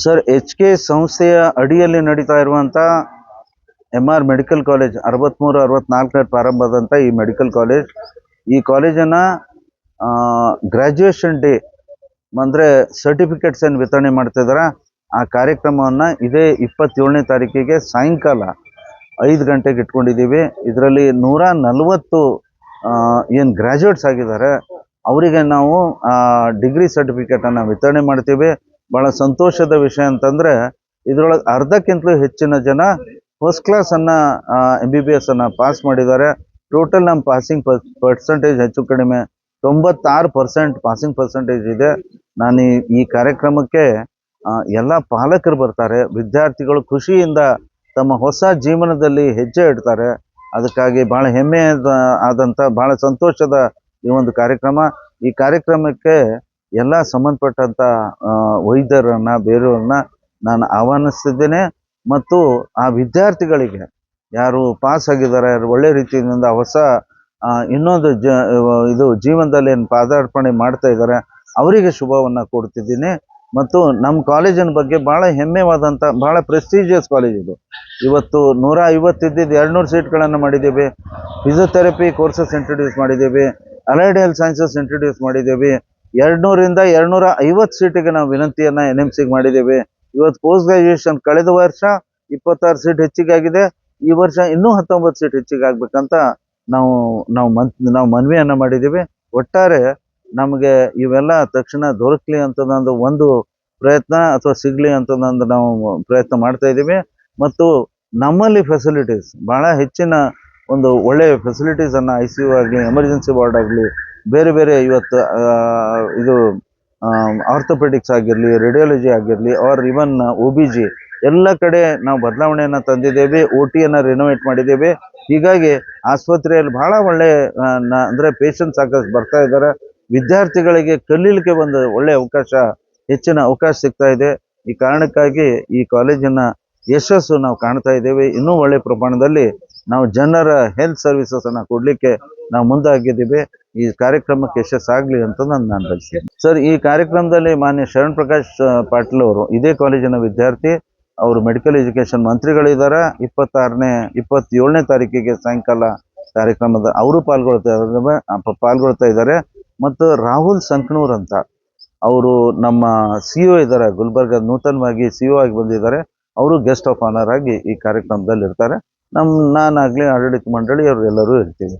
Sir, HK ಸಂಸ್ಥೆಯ ಅಡಿಯಲ್ಲಿ ನಡೀತಾ ಇರುವಂಥ MR ಮೆಡಿಕಲ್ ಕಾಲೇಜ್ 63-64 ಪ್ರಾರಂಭವಾದಂಥ ಈ ಮೆಡಿಕಲ್ ಕಾಲೇಜ್, ಈ ಕಾಲೇಜನ್ನು ಗ್ರ್ಯಾಜುಯೇಷನ್ ಡೇ ಅಂದರೆ ಸರ್ಟಿಫಿಕೇಟ್ಸ್ ಏನು ವಿತರಣೆ ಮಾಡ್ತಿದ್ದಾರೆ. ಆ ಕಾರ್ಯಕ್ರಮವನ್ನು ಇದೇ 27ನೇ ತಾರೀಕಿಗೆ ಸಾಯಂಕಾಲ 5 ಗಂಟೆಗೆ ಇಟ್ಕೊಂಡಿದ್ದೀವಿ. ಇದರಲ್ಲಿ 140 ಏನು ಗ್ರ್ಯಾಜುಯೇಟ್ಸ್ ಆಗಿದ್ದಾರೆ ಅವರಿಗೆ ನಾವು ಡಿಗ್ರಿ ಸರ್ಟಿಫಿಕೇಟನ್ನು ವಿತರಣೆ ಮಾಡ್ತೀವಿ. ಭಾಳ ಸಂತೋಷದ ವಿಷಯ ಅಂತಂದರೆ ಇದರೊಳಗೆ ಅರ್ಧಕ್ಕಿಂತಲೂ ಹೆಚ್ಚಿನ ಜನ ಫಸ್ಟ್ ಕ್ಲಾಸನ್ನು MBBS ಅನ್ನು ಪಾಸ್ ಮಾಡಿದ್ದಾರೆ. ಟೋಟಲ್ ನಮ್ಮ ಪಾಸಿಂಗ್ ಪರ್ಸೆಂಟೇಜ್ ಹೆಚ್ಚು ಕಡಿಮೆ 96% ಪಾಸಿಂಗ್ ಪರ್ಸೆಂಟೇಜ್ ಇದೆ. ನಾನು ಈ ಕಾರ್ಯಕ್ರಮಕ್ಕೆ ಎಲ್ಲ ಪಾಲಕರು ಬರ್ತಾರೆ, ವಿದ್ಯಾರ್ಥಿಗಳು ಖುಷಿಯಿಂದ ತಮ್ಮ ಹೊಸ ಜೀವನದಲ್ಲಿ ಹೆಜ್ಜೆ ಇಡ್ತಾರೆ. ಅದಕ್ಕಾಗಿ ಭಾಳ ಹೆಮ್ಮೆ ಆದಂಥ ಭಾಳ ಸಂತೋಷದ ಈ ಒಂದು ಕಾರ್ಯಕ್ರಮ. ಈ ಕಾರ್ಯಕ್ರಮಕ್ಕೆ ಎಲ್ಲ ಸಂಬಂಧಪಟ್ಟಂಥ ವೈದ್ಯರನ್ನು ಬೇರೆಯವ್ರನ್ನ ನಾನು ಆಹ್ವಾನಿಸ್ತಿದ್ದೇನೆ. ಮತ್ತು ಆ ವಿದ್ಯಾರ್ಥಿಗಳಿಗೆ ಯಾರು ಪಾಸ್ ಆಗಿದ್ದಾರೆ, ಒಳ್ಳೆ ರೀತಿಯಿಂದ ಹೊಸ ಇನ್ನೊಂದು ಇದು ಜೀವನದಲ್ಲಿ ಏನು ಪಾದಾರ್ಪಣೆ ಮಾಡ್ತಾ ಇದ್ದಾರೆ ಅವರಿಗೆ ಶುಭವನ್ನು ಕೊಡ್ತಿದ್ದೀನಿ. ಮತ್ತು ನಮ್ಮ ಕಾಲೇಜಿನ ಬಗ್ಗೆ ಭಾಳ ಹೆಮ್ಮೆವಾದಂಥ ಭಾಳ ಪ್ರೆಸ್ಟೀಜಿಯಸ್ ಕಾಲೇಜ್ ಇದು. ಇವತ್ತು 150 ಇದ್ದಿದ್ದು 200 ಸೀಟ್ಗಳನ್ನು ಮಾಡಿದ್ದೀವಿ. ಫಿಸಿಯೋಥೆರಪಿ ಕೋರ್ಸಸ್ ಇಂಟ್ರೊಡ್ಯೂಸ್ ಮಾಡಿದ್ದೀವಿ, ಅಲೈಡ್ ಹೆಲ್ತ್ ಸೈನ್ಸಸ್ ಇಂಟ್ರೊಡ್ಯೂಸ್ ಮಾಡಿದ್ದೀವಿ. 200ರಿಂದ 250 ಸೀಟಿಗೆ ನಾವು ವಿನಂತಿಯನ್ನು NMCಗೆ ಮಾಡಿದ್ದೀವಿ. ಇವತ್ತು ಪೋಸ್ಟ್ ಗ್ರ್ಯಾಜುಯೇಷನ್ ಕಳೆದ ವರ್ಷ 26 ಸೀಟ್ ಹೆಚ್ಚಿಗೆ ಆಗಿದೆ. ಈ ವರ್ಷ ಇನ್ನೂ 19 ಸೀಟ್ ಹೆಚ್ಚಿಗೆ ಆಗ್ಬೇಕಂತ ನಾವು ಮನವಿಯನ್ನು ಮಾಡಿದ್ದೀವಿ. ಒಟ್ಟಾರೆ ನಮಗೆ ಇವೆಲ್ಲ ತಕ್ಷಣ ದೊರಕಲಿ ಅಂತಂದು ಒಂದು ಪ್ರಯತ್ನ ಅಥವಾ ಸಿಗಲಿ ಅಂತಂದು ನಾವು ಪ್ರಯತ್ನ ಮಾಡ್ತಾ ಇದ್ದೀವಿ. ಮತ್ತು ನಮ್ಮಲ್ಲಿ ಫೆಸಿಲಿಟೀಸ್ ಭಾಳ ಹೆಚ್ಚಿನ ಒಂದು ಒಳ್ಳೆಯ ಫೆಸಿಲಿಟೀಸನ್ನು ICU ಆಗಲಿ, ಎಮರ್ಜೆನ್ಸಿ ವಾರ್ಡ್ ಆಗಲಿ, ಬೇರೆ ಬೇರೆ ಇವತ್ತು ಇದು ಆರ್ಥೋಪೆಡಿಕ್ಸ್ ಆಗಿರಲಿ, ರೇಡಿಯಾಲಜಿ ಆಗಿರಲಿ, ಆರ್ ಇವನ್ OBG ಎಲ್ಲ ಕಡೆ ನಾವು ಬದಲಾವಣೆಯನ್ನು ತಂದಿದ್ದೇವೆ. OTಯನ್ನು ರಿನೋವೇಟ್ ಮಾಡಿದ್ದೇವೆ. ಹೀಗಾಗಿ ಆಸ್ಪತ್ರೆಯಲ್ಲಿ ಭಾಳ ಒಳ್ಳೆ ಅಂದರೆ ಪೇಷಂಟ್ ಸಾಕಷ್ಟು ಬರ್ತಾ ಇದ್ದಾರೆ. ವಿದ್ಯಾರ್ಥಿಗಳಿಗೆ ಕಲೀಲಿಕ್ಕೆ ಒಂದು ಒಳ್ಳೆಯ ಹೆಚ್ಚಿನ ಅವಕಾಶ ಸಿಗ್ತಾ ಇದೆ. ಈ ಕಾರಣಕ್ಕಾಗಿ ಈ ಕಾಲೇಜಿನ ಯಶಸ್ಸು ನಾವು ಕಾಣ್ತಾ ಇದ್ದೇವೆ. ಇನ್ನೂ ಒಳ್ಳೆಯ ಪ್ರಮಾಣದಲ್ಲಿ ನಾವು ಜನರ ಹೆಲ್ತ್ ಸರ್ವಿಸಸನ್ನು ಕೊಡಲಿಕ್ಕೆ ನಾವು ಮುಂದಾಗಿದ್ದೀವಿ. ಈ ಕಾರ್ಯಕ್ರಮಕ್ಕೆ ಯಶಸ್ಸಾಗಲಿ ಅಂತ ನಾನು ಬಯಸ್ತೀನಿ. ಸರ್, ಈ ಕಾರ್ಯಕ್ರಮದಲ್ಲಿ ಮಾನ್ಯ ಶರಣ್ ಪ್ರಕಾಶ್ ಪಾಟೀಲ್ ಅವರು ಇದೇ ಕಾಲೇಜಿನ ವಿದ್ಯಾರ್ಥಿ, ಅವರು ಮೆಡಿಕಲ್ ಎಜುಕೇಷನ್ ಮಂತ್ರಿಗಳಿದ್ದಾರೆ. 27ನೇ ತಾರೀಕಿಗೆ ಸಾಯಂಕಾಲ ಕಾರ್ಯಕ್ರಮದ ಅವರು ಪಾಲ್ಗೊಳ್ತಾ ಇದ್ದಾರೆ. ಮತ್ತು ರಾಹುಲ್ ಸಂಕನೂರ್ ಅಂತ ಅವರು ನಮ್ಮ CO ಇದ್ದಾರೆ, ಗುಲ್ಬರ್ಗ ನೂತನವಾಗಿ CO ಆಗಿ ಬಂದಿದ್ದಾರೆ. ಅವರು ಗೆಸ್ಟ್ ಆಫ್ ಆನರ್ ಆಗಿ ಈ ಕಾರ್ಯಕ್ರಮದಲ್ಲಿ ಇರ್ತಾರೆ. ನಾನಾಗಲಿ ಆಡಳಿತ ಮಂಡಳಿ ಅವರು ಎಲ್ಲರೂ ಇರ್ತೀವಿ.